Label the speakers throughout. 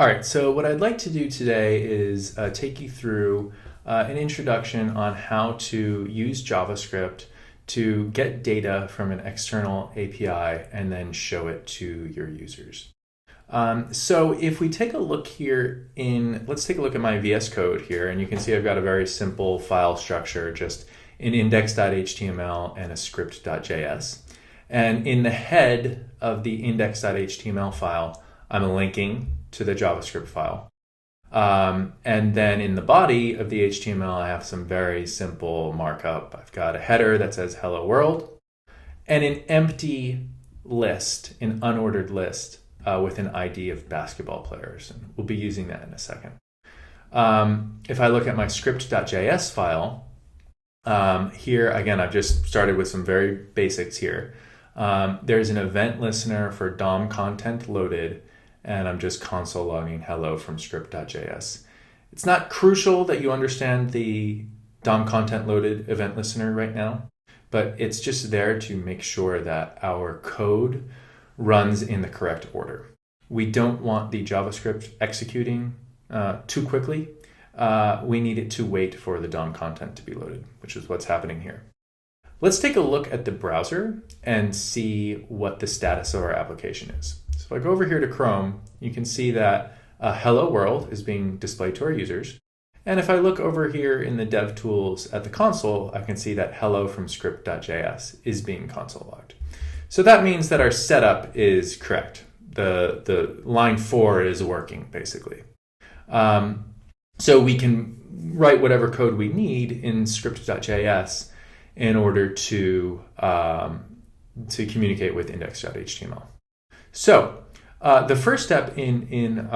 Speaker 1: All right, so what I'd like to do today is take you through an introduction on how to use JavaScript to get data from an external API and then show it to your users. So if we take a look here let's take a look at my VS Code here, and you can see I've got a very simple file structure, just an index.html and a script.js. And in the head of the index.html file, I'm linking to the JavaScript file. And then in the body of the HTML, I have some very simple markup. I've got a header that says hello world and an empty list, an unordered list with an ID of basketball players. And we'll be using that in a second. If I look at my script.js file, here again, I've just started with some very basics here. There's an event listener for DOM content loaded, and I'm just console logging hello from script.js. It's not crucial that you understand the DOM content loaded event listener right now, but it's just there to make sure that our code runs in the correct order. We don't want the JavaScript executing too quickly. We need it to wait for the DOM content to be loaded, which is what's happening here. Let's take a look at the browser and see what the status of our application is. So if I go over here to Chrome, you can see that hello world is being displayed to our users. And if I look over here in the dev tools at the console, I can see that hello from script.js is being console logged. So that means that our setup is correct. The line 4 is working, basically. So we can write whatever code we need in script.js in order to communicate with index.html. So the first step in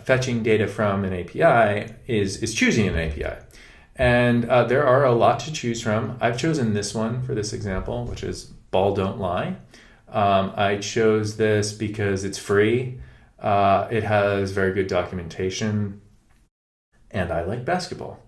Speaker 1: fetching data from an API is choosing an API. And there are a lot to choose from. I've chosen this one for this example, which is Ball Don't Lie. I chose this because it's free. It has very good documentation, and I like basketball.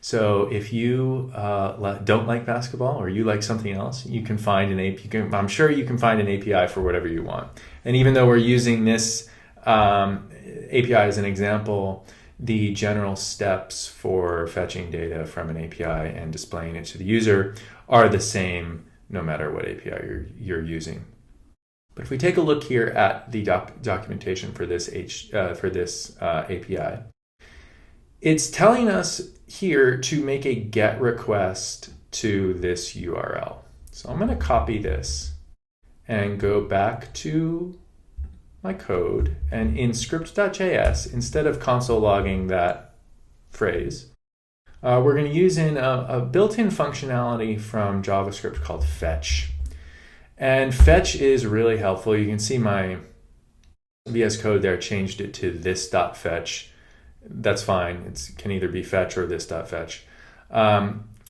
Speaker 1: So if you don't like basketball or you like something else, you can find an API. I'm sure you can find an API for whatever you want. And even though we're using this API as an example, the general steps for fetching data from an API and displaying it to the user are the same no matter what API you're using. But if we take a look here at the documentation for this API, it's telling us here to make a GET request to this URL. So I'm going to copy this and go back to my code, and in script.js, instead of console logging that phrase, we're going to use a built-in functionality from JavaScript called fetch. And fetch is really helpful. You can see my VS Code there changed it to this.fetch. That's fine. It can either be fetch or this.fetch.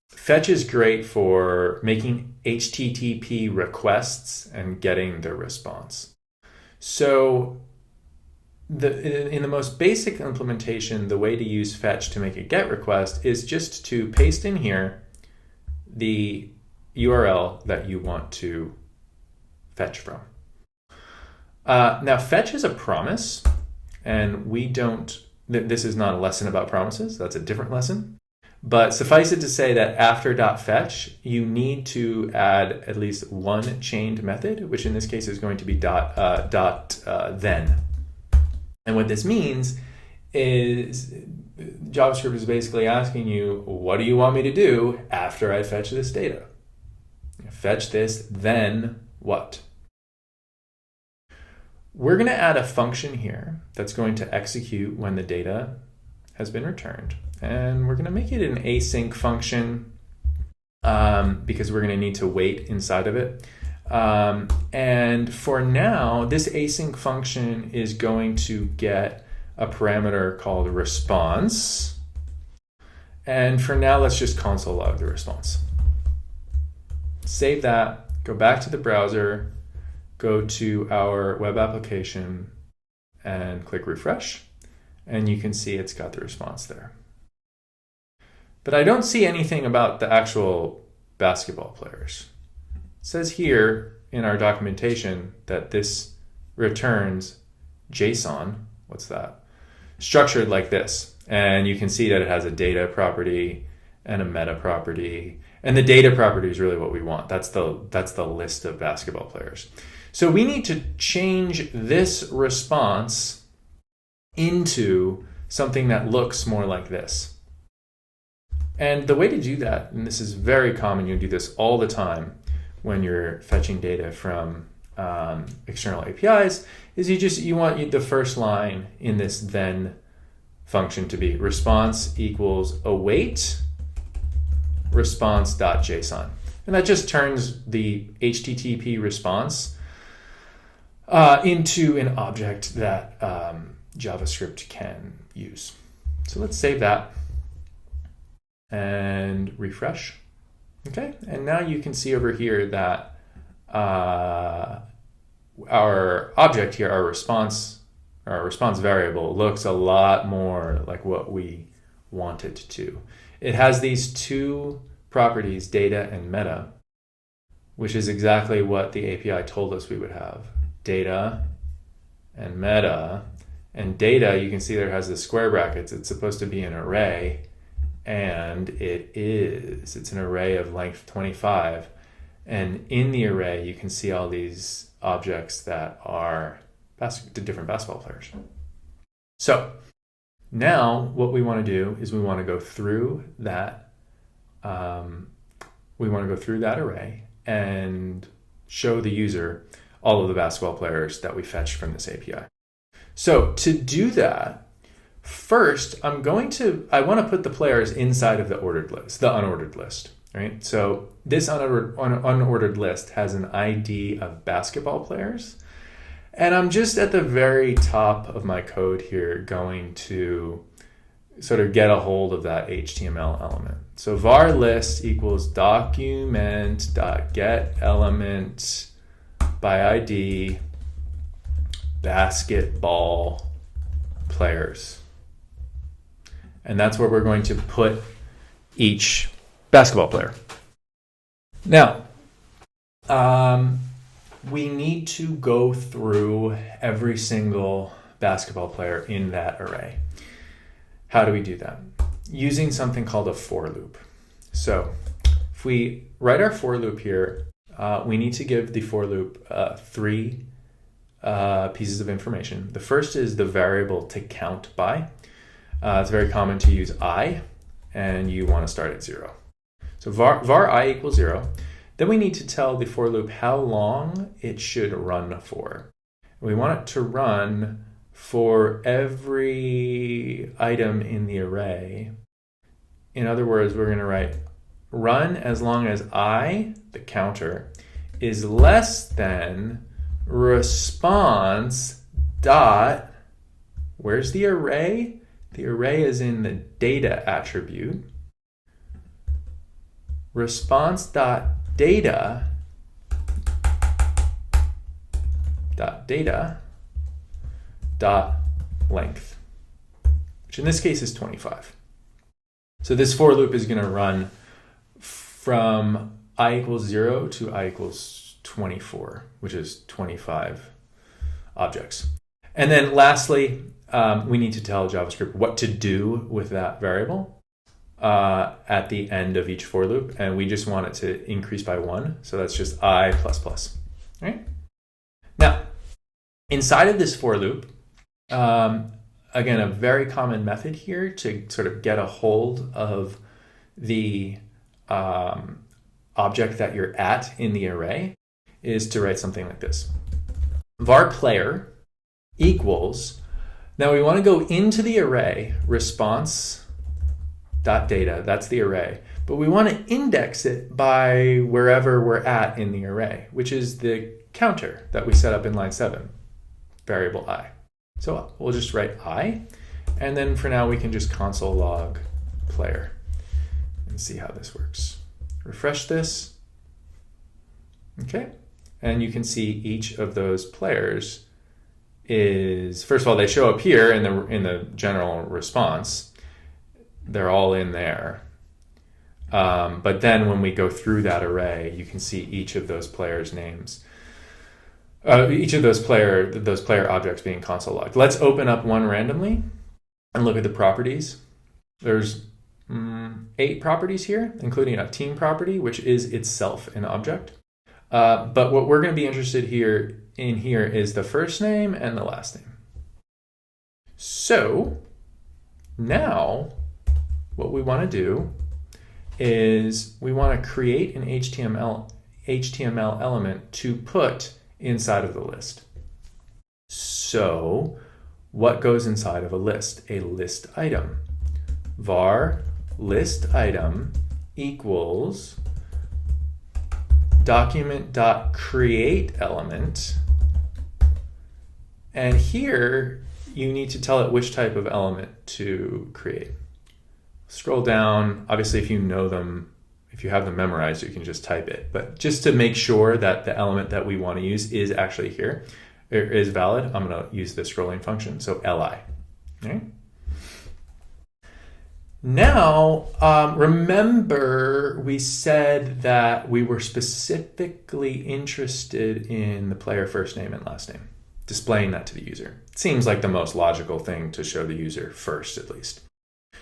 Speaker 1: Fetch is great for making HTTP requests and getting the response. So in the most basic implementation, the way to use fetch to make a GET request is just to paste in here the URL that you want to fetch from. Now, fetch is a promise, and this is not a lesson about promises. That's a different lesson. But suffice it to say that after .fetch, you need to add at least one chained method, which in this case is going to be then. And what this means is JavaScript is basically asking you, what do you want me to do after I fetch this data? Fetch this, then what? We're going to add a function here that's going to execute when the data has been returned. And we're going to make it an async function because we're going to need to wait inside of it. And for now, this async function is going to get a parameter called response. And for now, let's just console log the response. Save that, go back to the browser, go to our web application and click refresh. And you can see it's got the response there. But I don't see anything about the actual basketball players. It says here in our documentation that this returns JSON. What's that? structured like this. And you can see that it has a data property and a meta property. And the data property is really what we want. That's the list of basketball players. So we need to change this response into something that looks more like this. And the way to do that, and this is very common, you do this all the time when you're fetching data from external APIs, is you want the first line in this then function to be response equals await response.json. And that just turns the HTTP response into an object that JavaScript can use. So let's save that and refresh. Okay, and now you can see over here that our object here, our response variable, looks a lot more like what we want it to. It has these two properties, data and meta, which is exactly what the API told us we would have. Data and meta. And data, you can see there has the square brackets. It's supposed to be an array, and it is. It's an array of length 25. And in the array, you can see all these objects that are different basketball players. So now what we want to do is we want to go through that. Array and show the user all of the basketball players that we fetched from this API. So to do that, first I want to put the players inside of the unordered list, right? So this unordered list has an ID of basketball players. And I'm just at the very top of my code here going to sort of get a hold of that HTML element. So var list equals document.get element by ID basketball players. And that's where we're going to put each basketball player. Now, we need to go through every single basketball player in that array. How do we do that? Using something called a for loop. So if we write our for loop here, we need to give the for loop three pieces of information. The first is the variable to count by. It's very common to use I, and you want to start at 0. So var I equals 0. Then we need to tell the for loop how long it should run for. We want it to run for every item in the array. In other words, we're going to write run as long as I, the counter, is less than response dot, where's the array? The array is in the data attribute. Response dot data dot length, which in this case is 25. So this for loop is going to run from I equals 0 to I equals 24, which is 25 objects. And then lastly, we need to tell JavaScript what to do with that variable at the end of each for loop. And we just want it to increase by 1. So that's just I plus plus. Right? Now, inside of this for loop, again, a very common method here to sort of get a hold of the object that you're at in the array is to write something like this. Var player equals, now we want to go into the array response.data, that's the array, but we want to index it by wherever we're at in the array, which is the counter that we set up in line 7, variable I. So we'll just write I, and then for now we can just console log player and see how this works. Refresh this. Okay, and you can see each of those players is, first of all, they show up here in the general response. They're all in there. But then when we go through that array, you can see each of those players' names. Each of those player objects being console logged. Let's open up one randomly and look at the properties, there's 8 properties here, including a team property, which is itself an object. But what we're going to be interested in here is the first name and the last name. So now what we want to do is we want to create an HTML element to put inside of the list. So what goes inside of a list? A list item. Var list item equals document.create element. And here you need to tell it which type of element to create. Scroll down. Obviously, if you know them, if you have them memorized, you can just type it. But just to make sure that the element that we want to use is actually here, or is valid, I'm going to use the scrolling function. So li. Okay. Now, remember we said that we were specifically interested in the player first name and last name, displaying that to the user. It seems like the most logical thing to show the user first, at least.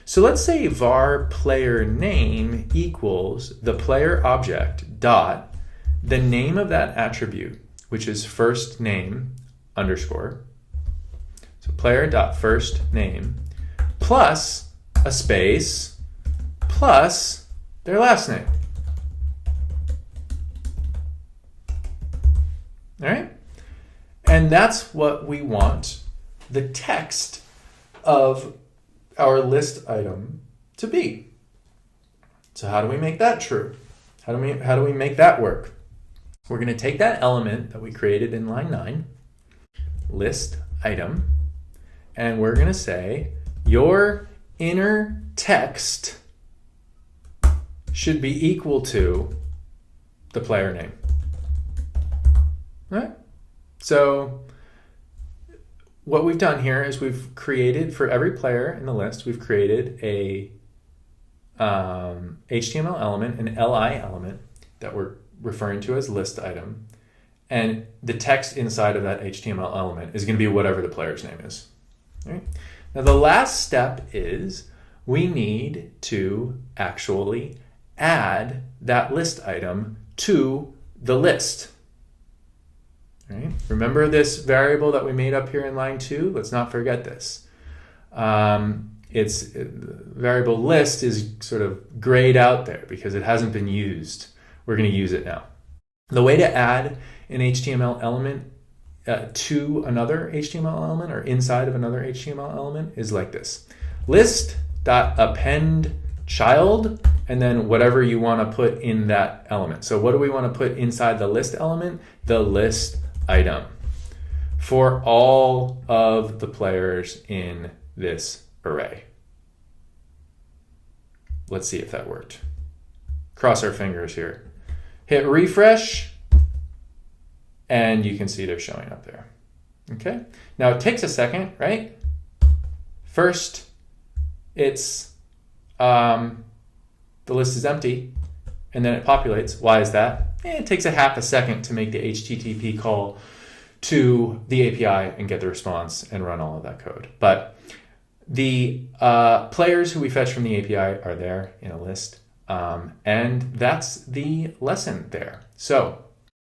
Speaker 1: So let's say var player name equals the player object dot the name of that attribute, which is first name underscore. So player dot first name plus a space plus their last name. All right? And that's what we want the text of our list item to be. So how do we make that true? How do we make that work? We're going to take that element that we created in line 9, list item, and we're going to say your inner text should be equal to the player name. All right? So what we've done here is we've created, for every player in the list, we've created a HTML element, an li element that we're referring to as list item. And the text inside of that HTML element is going to be whatever the player's name is. All right? Now the last step is we need to actually add that list item to the list. Right? Remember this variable that we made up here in line 2? Let's not forget this. Variable list is sort of grayed out there because it hasn't been used. We're going to use it now. The way to add an HTML element to another HTML element or inside of another HTML element is like this. List.append child and then whatever you want to put in that element. So what do we want to put inside the list element? The list item for all of the players in this array. Let's see if that worked. Cross our fingers here. Hit refresh, and you can see they're showing up there. Okay. Now it takes a second, right? First, it's the list is empty, and then it populates. Why is that? It takes a half a second to make the HTTP call to the API and get the response and run all of that code. But the players who we fetch from the API are there in a list, and that's the lesson there. So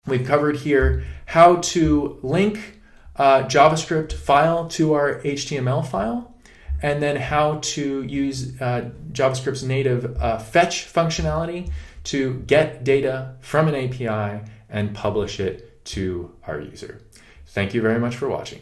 Speaker 1: we've covered here how to link a JavaScript file to our HTML file, and then how to use JavaScript's native fetch functionality to get data from an API and publish it to our user. Thank you very much for watching.